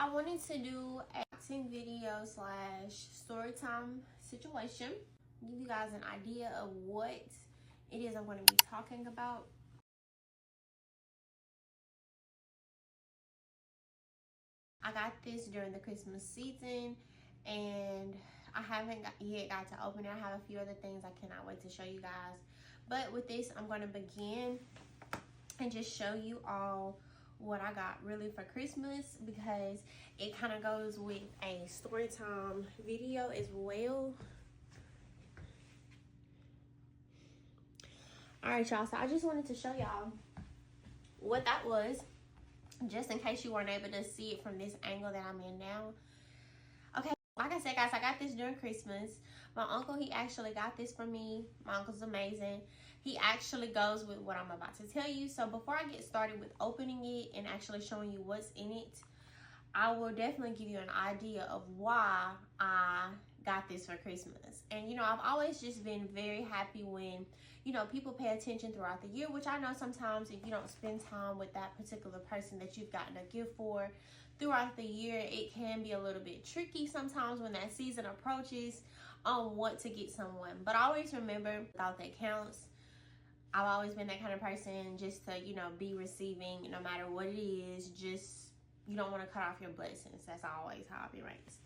I wanted to do a boxing video slash story time situation. Give you guys an idea of what it is I'm going to be talking about. I got this during the Christmas season and I haven't yet got to open it. I have a few other things I cannot wait to show you guys. But with this, I'm going to begin and just show you all what I got really for Christmas, because it kind of goes with a story time video as well. All right, y'all, so I just wanted to show y'all what that was, just in case you weren't able to see it from this angle that I'm in now. Okay, like I said, guys, I got this during Christmas. My uncle, he actually got this for me. My uncle's amazing. He actually goes with what I'm about to tell you. So before I get started with opening it and actually showing you what's in it, I will definitely give you an idea of why I got this for Christmas. And, you know, I've always just been very happy when, you know, people pay attention throughout the year, which I know sometimes if you don't spend time with that particular person that you've gotten a gift for throughout the year, it can be a little bit tricky sometimes when that season approaches on what to get someone. But I always remember, thought that counts. I've always been that kind of person, just to, you know, be receiving no matter what it is. Just, you don't want to cut off your blessings. That's always how I've been raised.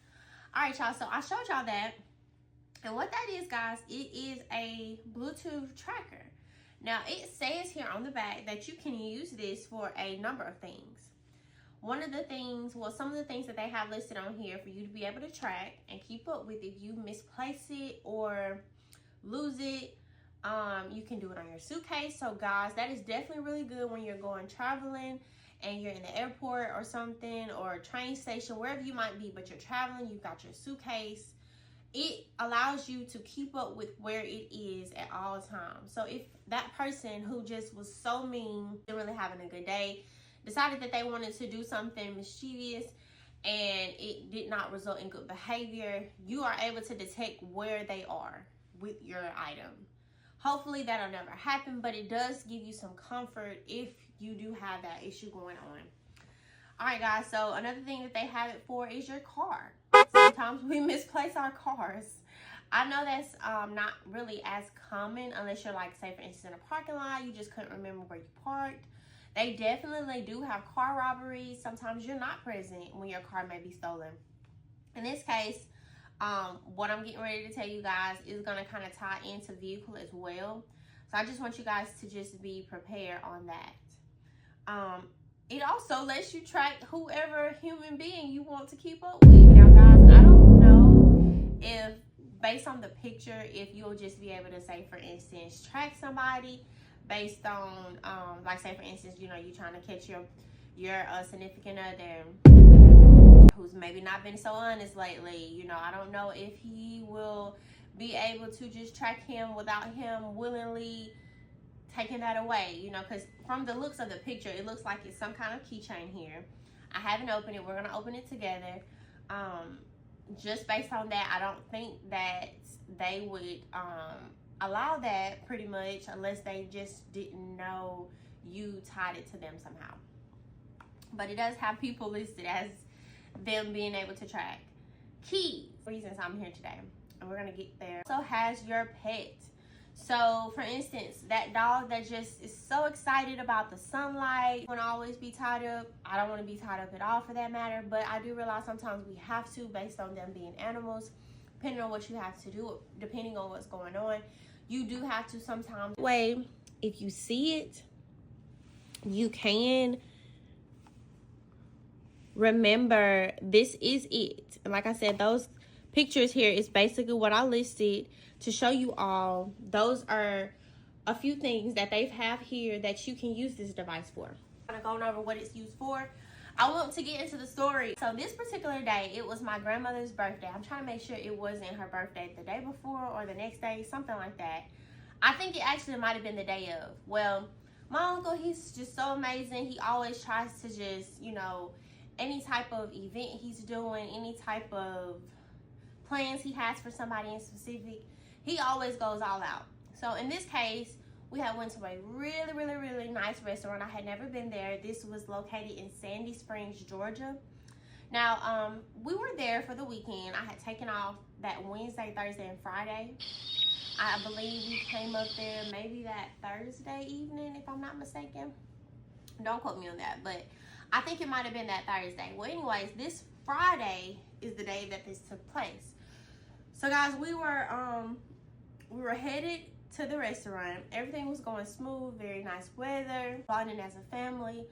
All right, y'all, so I showed y'all that. And what that is, guys, it is a Bluetooth tracker. Now, it says here on the back that you can use this for a number of things. One of the things, well, some of the things that they have listed on here for you to be able to track and keep up with if you misplace it or lose it. You can do it on your suitcase. So guys, that is definitely really good when you're going traveling and you're in the airport or something, or a train station, wherever you might be, but you're traveling, you've got your suitcase. It allows you to keep up with where it is at all times. So if that person who just was so mean, they're really having a good day, decided that they wanted to do something mischievous and it did not result in good behavior, you are able to detect where they are with your item. Hopefully that'll never happen, but it does give you some comfort if you do have that issue going on. All right, guys, so another thing that they have it for is your car. Sometimes we misplace our cars. I know that's not really as common unless you're, like, say, for instance, in a parking lot, you just couldn't remember where you parked. They definitely do have car robberies. Sometimes you're not present when your car may be stolen. In this case, what I'm getting ready to tell you guys is going to kind of tie into vehicle as well. So I just want you guys to just be prepared on that. It also lets you track whoever human being you want to keep up with. Now, guys, I don't know if, based on the picture, if you'll just be able to, say, for instance, track somebody based on, like, say, for instance, you know, you're trying to catch your significant other who's maybe not been so honest lately. You know, I don't know if he will be able to just track him without him willingly taking that away, you know, because from the looks of the picture, it looks like it's some kind of keychain here. I haven't opened it. We're going to open it together. Just based on that, I don't think that they would allow that, pretty much, unless they just didn't know you tied it to them somehow. But it does have people listed as them being able to track. Keys, reasons I'm here today, and we're gonna get there. Also has your pet. So for instance, that dog that just is so excited about the sunlight, want to always be tied up. I don't want to be tied up at all, for that matter, but I do realize sometimes we have to, based on them being animals. Depending on what you have to do, depending on what's going on, you do have to sometimes. Way, if you see it, you can remember this is it. And like I said, those pictures here is basically what I listed to show you all. Those are a few things that they have here that you can use this device for. I'm going over what it's used for. I want to get into the story. So this particular day, it was my grandmother's birthday. I'm trying to make sure it wasn't her birthday the day before or the next day, something like that. I think it actually might have been the day of. Well, my uncle, he's just so amazing. He always tries to just, you know, any type of event he's doing, any type of plans he has for somebody in specific, he always goes all out. So in this case, we had went to a really nice restaurant. I had never been there. This was located in Sandy Springs, Georgia. Now, we were there for the weekend. I had taken off that Wednesday, Thursday, and Friday. I believe we came up there maybe that Thursday evening, if I'm not mistaken. Don't quote me on that, but I think it might have been that Thursday. Well, anyways, this Friday is the day that this took place. So, guys, we were headed to the restaurant. Everything was going smooth, very nice weather, bonding as a family.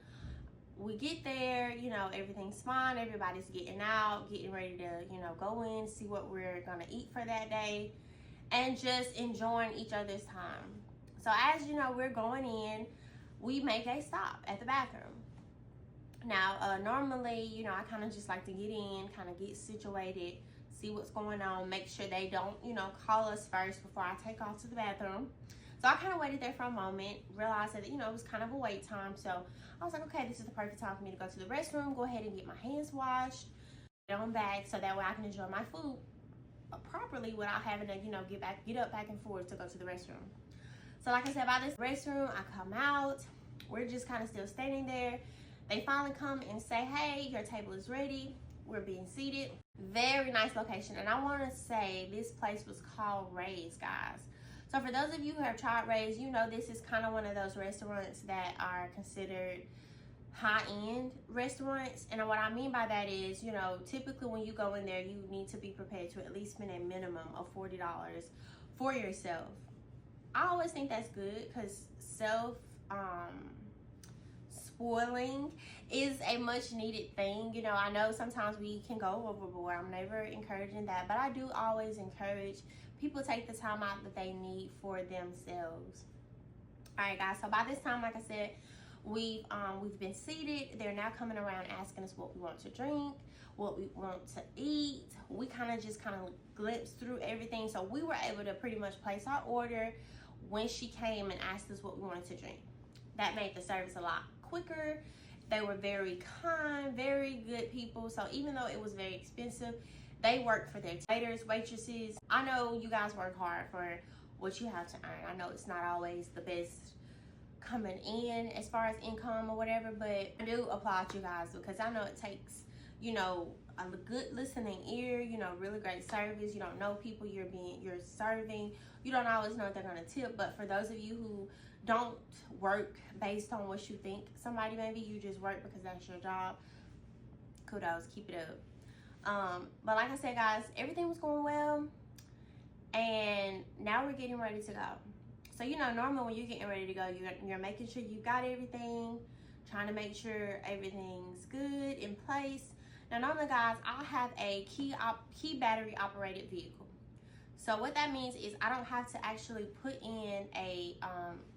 We get there, you know, everything's fine. Everybody's getting out, getting ready to, you know, go in, see what we're gonna eat for that day, and just enjoying each other's time. So as you know, we're going in, we make a stop at the bathroom. Now, normally, you know, I kind of just like to get in, kind of get situated, see what's going on, make sure they don't, you know, call us first before I take off to the bathroom. So I kind of waited there for a moment, realized that, you know, it was kind of a wait time. So I was like, okay, this is the perfect time for me to go to the restroom, go ahead and get my hands washed, get on back, so that way I can enjoy my food properly without having to, you know, get up back and forth to go to the restroom. So like I said, by this restroom, I come out. We're just kind of still standing there. They finally come and say, hey, your table is ready. We're being seated. Very nice location. And I want to say this place was called Ray's, guys. So for those of you who have tried Ray's, you know this is kind of one of those restaurants that are considered high-end restaurants. And what I mean by that is, you know, typically when you go in there, you need to be prepared to at least spend a minimum of $40 for yourself. I always think that's good because spoiling is a much needed thing. You know, I know sometimes we can go overboard. I'm never encouraging that, but I do always encourage people take the time out that they need for themselves. All right, guys, so by this time, like I said, we've been seated. They're now coming around asking us what we want to drink, what we want to eat. We kind of glimpsed through everything, so we were able to pretty much place our order when she came and asked us what we wanted to drink. That made the service a lot quicker. They were very kind, very good people. So even though it was very expensive, they worked for their waiters, waitresses. I know you guys work hard for what you have to earn. I know it's not always the best coming in as far as income or whatever, but I do applaud you guys because I know it takes, you know, a good listening ear, you know, really great service. You don't know people you're serving. You don't always know if they're gonna tip, but for those of you who don't work based on what you think somebody may be, you just work because that's your job, kudos, keep it up. But like I said, guys, everything was going well, and now we're getting ready to go. So, you know, normally when you're getting ready to go, you're making sure you got everything, trying to make sure everything's good in place. Now, normally, guys, I have a key battery operated vehicle. So what that means is I don't have to actually put in a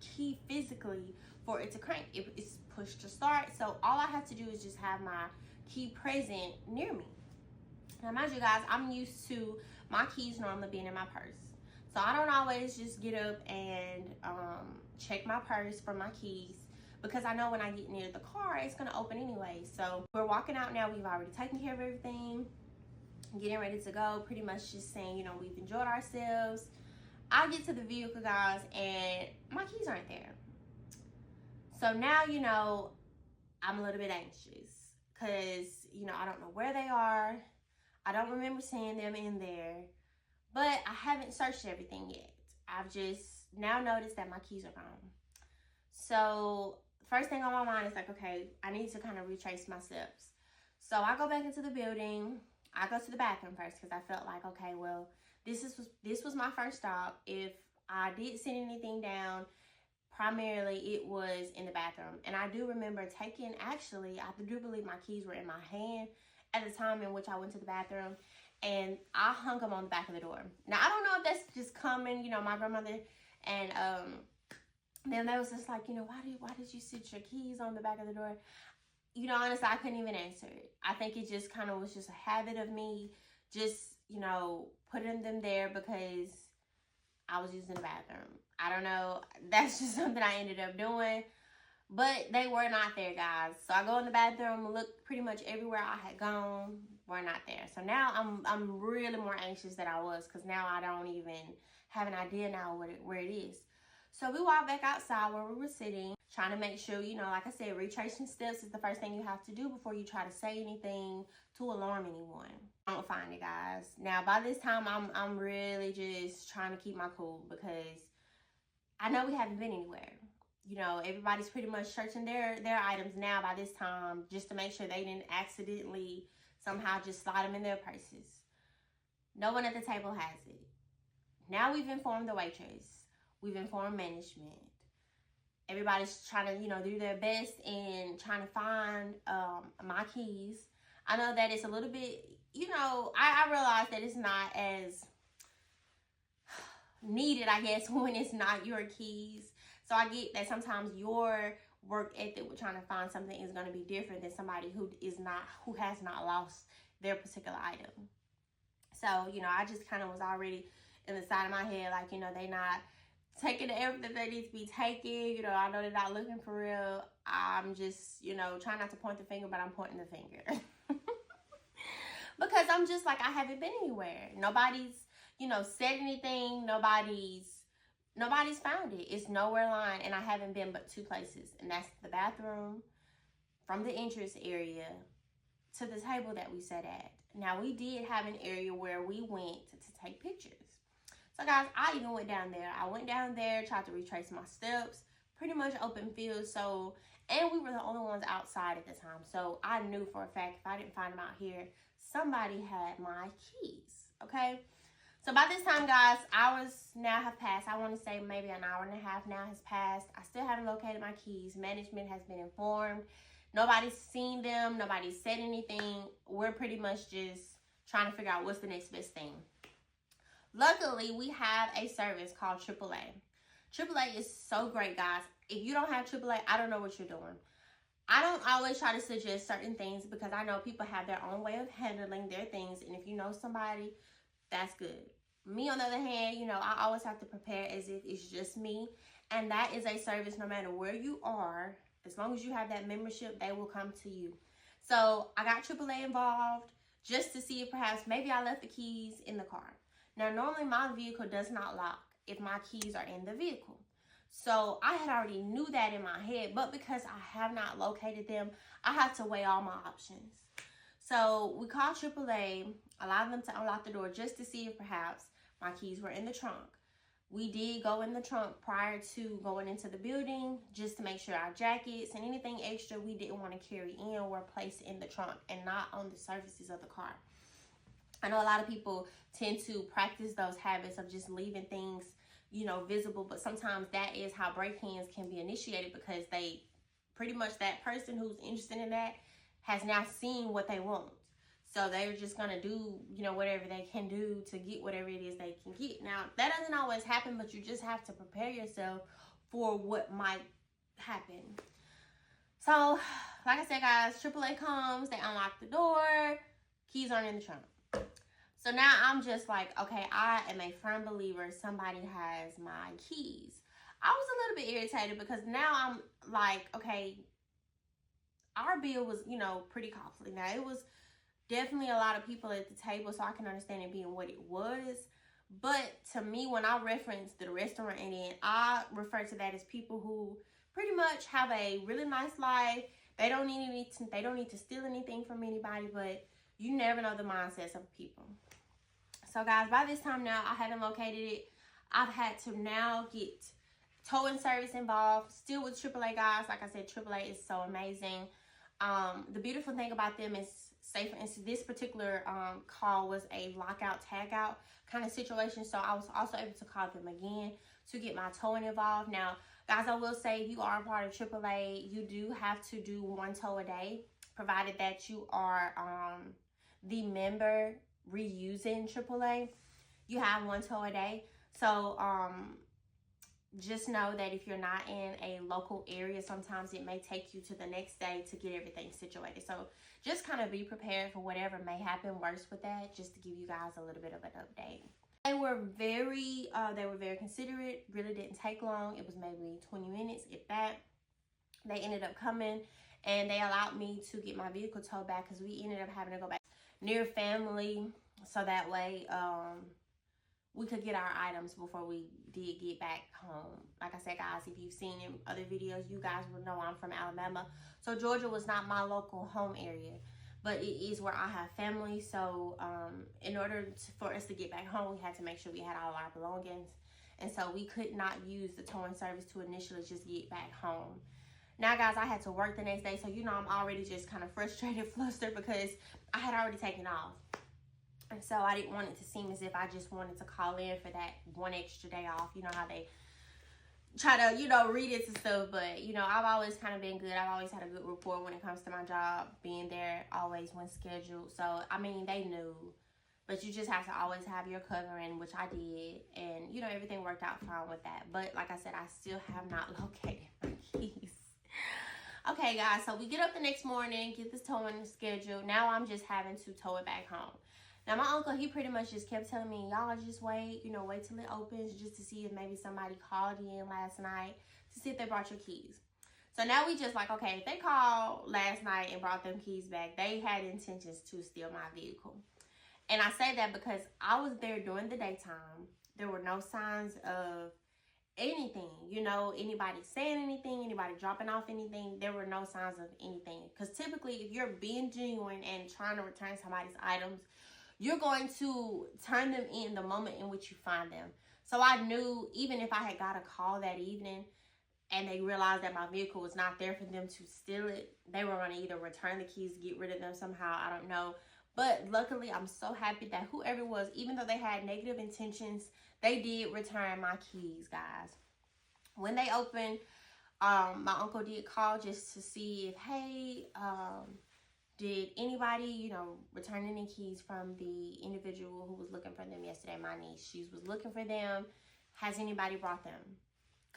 key physically for it to crank. It's push to start. So all I have to do is just have my key present near me. Now, mind you guys, I'm used to my keys normally being in my purse. So I don't always just get up and check my purse for my keys because I know when I get near the car, it's going to open anyway. So we're walking out now. We've already taken care of everything, getting ready to go, pretty much just saying, you know, we've enjoyed ourselves. I get to the vehicle, guys, and my keys aren't there. So now, you know, I'm a little bit anxious because, you know, I don't know where they are. I don't remember seeing them in there, but I haven't searched everything yet. I've just now noticed that my keys are gone. So first thing on my mind is like, okay, I need to kind of retrace my steps. So I go back into the building. I go to the bathroom first because I felt like, okay, well, this was my first stop. If I did send anything down, primarily it was in the bathroom. And I do remember I do believe my keys were in my hand at the time in which I went to the bathroom, and I hung them on the back of the door. Now, I don't know if that's just common, you know, my grandmother, and then they was just like, you know, why did you sit your keys on the back of the door? You know, honestly, I couldn't even answer it. I think it just kind of was just a habit of me just, you know, putting them there because I was using the bathroom. I don't know. That's just something I ended up doing. But they were not there, guys. So I go in the bathroom, look pretty much everywhere I had gone, were not there. So now I'm really more anxious than I was because now I don't even have an idea now where it is. So we walked back outside where we were sitting. trying to make sure, you know, like I said, retracing steps is the first thing you have to do before you try to say anything to alarm anyone. I don't find it, guys. Now, by this time, I'm really just trying to keep my cool because I know we haven't been anywhere. You know, everybody's pretty much searching their items now by this time just to make sure they didn't accidentally somehow just slide them in their purses. No one at the table has it. Now we've informed the waitress. We've informed management. Everybody's trying to, you know, do their best in trying to find my keys. I know that it's a little bit, you know, I realize that it's not as needed, I guess, when it's not your keys. So I get that sometimes your work ethic with trying to find something is going to be different than somebody who has not lost their particular item. So, you know, I just kind of was already in the side of my head, like, you know, they not taking the effort that they need to be taking. You know, I know they're not looking for real. I'm just, you know, trying not to point the finger, but I'm pointing the finger. Because I'm just like, I haven't been anywhere. Nobody's, you know, said anything. Nobody's found it. It's nowhere lying, and I haven't been but 2 places, and that's the bathroom from the entrance area to the table that we sat at. Now, we did have an area where we went to take pictures. So, guys, I even went down there. I went down there, tried to retrace my steps, pretty much open field. So, and we were the only ones outside at the time. So, I knew for a fact if I didn't find them out here, somebody had my keys, okay? So by this time, guys, hours now have passed. I want to say maybe an hour and a half now has passed. I still haven't located my keys. Management has been informed. Nobody's seen them. Nobody's said anything. We're pretty much just trying to figure out what's the next best thing. Luckily, we have a service called AAA. AAA is so great, guys. If you don't have AAA, I don't know what you're doing. I don't always try to suggest certain things because I know people have their own way of handling their things. And if you know somebody, that's good. Me, on the other hand, you know, I always have to prepare as if it's just me. And that is a service no matter where you are. As long as you have that membership, they will come to you. So I got AAA involved just to see if perhaps maybe I left the keys in the car. Now, normally my vehicle does not lock if my keys are in the vehicle. So I had already knew that in my head, but because I have not located them, I have to weigh all my options. So we called AAA, allowed them to unlock the door just to see if perhaps my keys were in the trunk. We did go in the trunk prior to going into the building just to make sure our jackets and anything extra we didn't want to carry in were placed in the trunk and not on the surfaces of the car. I know a lot of people tend to practice those habits of just leaving things, you know, visible, but sometimes that is how break-ins can be initiated because they pretty much, that person who's interested in that has now seen what they want. So they're just going to do, you know, whatever they can do to get whatever it is they can get. Now, that doesn't always happen, but you just have to prepare yourself for what might happen. So, like I said, guys, AAA comes, they unlock the door, keys aren't in the trunk. So now I'm just like, okay, I am a firm believer somebody has my keys. I was a little bit irritated because now I'm like, okay, our bill was, you know, pretty costly. Now, it was definitely a lot of people at the table, so I can understand it being what it was. But to me, when I reference the restaurant and then I refer to that as people who pretty much have a really nice life. They don't need to steal anything from anybody, but you never know the mindsets of people. So guys, by this time now, I haven't located it. I've had to now get towing service involved. Still with AAA, guys. Like I said, AAA is so amazing. The beautiful thing about them is, say for instance, this particular call was a lockout, tag out kind of situation. So I was also able to call them again to get my towing involved. Now, guys, I will say if you are a part of AAA, you do have to do 1 tow a day, provided that you are the member reusing AAA. You have 1 tow a day. So just know that if you're not in a local area, sometimes it may take you to the next day to get everything situated. So just kind of be prepared for whatever may happen worse with that, just to give you guys a little bit of an update. They were very considerate. Really didn't take long. It was maybe 20 minutes, if that. They ended up coming and they allowed me to get my vehicle towed back because we ended up having to go back near family, so that way we could get our items before we did get back home. Like I said, guys, if you've seen in other videos, you guys will know I'm from Alabama. So Georgia was not my local home area, but it is where I have family. So in order for us to get back home, we had to make sure we had all our belongings. And so we could not use the towing service to initially just get back home. Now, guys, I had to work the next day. So, you know, I'm already just kind of frustrated, flustered, because I had already taken off. And so I didn't want it to seem as if I just wanted to call in for that one extra day off. You know how they try to, you know, read it and stuff. But, you know, I've always kind of been good. I've always had a good rapport when it comes to my job. Being there always when scheduled. So, I mean, they knew. But you just have to always have your covering, which I did. And, you know, everything worked out fine with that. But, like I said, I still have not located my keys. Okay, guys. So, we get up the next morning, get this towing scheduled. Now, I'm just having to tow it back home. Now, my uncle, he pretty much just kept telling me, y'all just wait, you know, wait till it opens just to see if maybe somebody called in last night to see if they brought your keys. So now we just like, okay, if they called last night and brought them keys back, they had intentions to steal my vehicle. And I say that because I was there during the daytime. There were no signs of anything, you know, anybody saying anything, anybody dropping off anything. There were no signs of anything. Because typically, if you're being genuine and trying to return somebody's items, you're going to turn them in the moment in which you find them. So I knew even if I had got a call that evening and they realized that my vehicle was not there for them to steal it, they were going to either return the keys, get rid of them somehow. I don't know. But luckily, I'm so happy that whoever it was, even though they had negative intentions, they did return my keys, guys. When they opened, my uncle did call just to see if, hey, did anybody, you know, return any keys from the individual who was looking for them yesterday? My niece, she was looking for them. Has anybody brought them?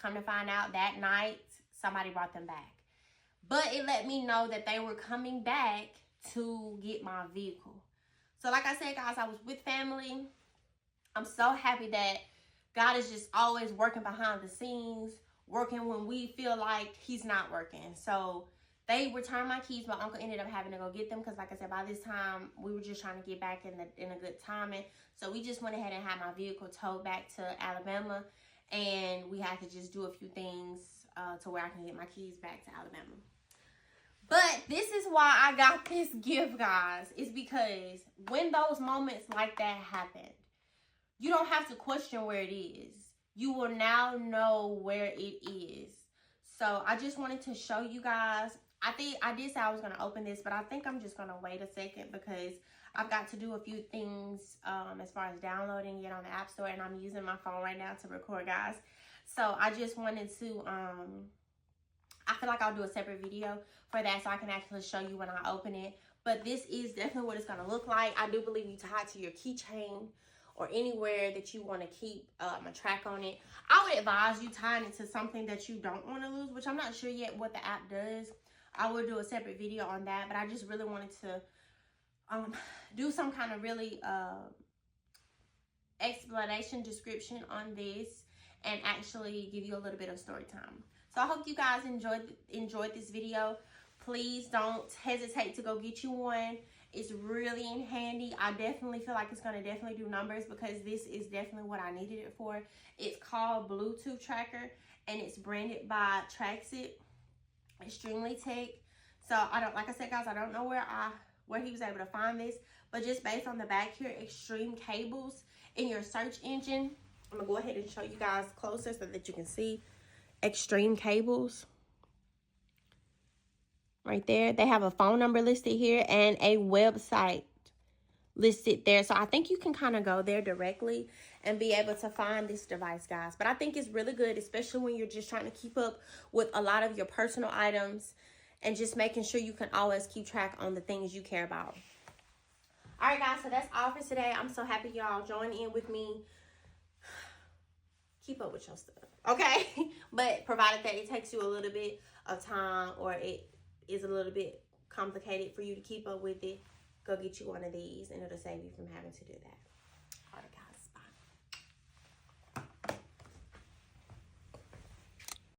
Come to find out that night, somebody brought them back. But it let me know that they were coming back to get my vehicle. So like I said, guys, I was with family. I'm so happy that God is just always working behind the scenes, working when we feel like he's not working. So they returned my keys. My uncle ended up having to go get them because, like I said, by this time, we were just trying to get back in a good timing. So we just went ahead and had my vehicle towed back to Alabama. And we had to just do a few things to where I can get my keys back to Alabama. But this is why I got this gift, guys. It's because when those moments like that happen, you don't have to question where it is. You will now know where it is. So I just wanted to show you guys. I did say I was going to open this, but I think I'm just going to wait a second because I've got to do a few things as far as downloading it on the App Store. And I'm using my phone right now to record, guys. So I just wanted to... I feel like I'll do a separate video for that so I can actually show you when I open it. But this is definitely what it's going to look like. I do believe you tie it to your keychain or anywhere that you want to keep a track on it. I would advise you tying it to something that you don't want to lose, which I'm not sure yet what the app does. I will do a separate video on that. But I just really wanted to do some kind of really explanation description on this and actually give you a little bit of story time. So I hope you guys enjoyed this video. Please don't hesitate to go get you one. It's really handy. I definitely feel like it's going to definitely do numbers because this is definitely what I needed it for. It's called Bluetooth Tracker and it's branded by Traxit Extremely Tech. So like I said, guys, I don't know where he was able to find this, but just based on the back here, Extreme Cables in your search engine. I'm going to go ahead and show you guys closer so that you can see. Extreme Cables right there. They have a phone number listed here and a website listed there. So I think you can kind of go there directly and be able to find this device, guys. But I think it's really good, especially when you're just trying to keep up with a lot of your personal items and just making sure you can always keep track on the things you care about. All right, guys, so that's all for today. I'm so happy y'all join in with me. Keep up with your stuff, okay? But provided that it takes you a little bit of time or it is a little bit complicated for you to keep up with it, go get you one of these and it'll save you from having to do that. All right, guys.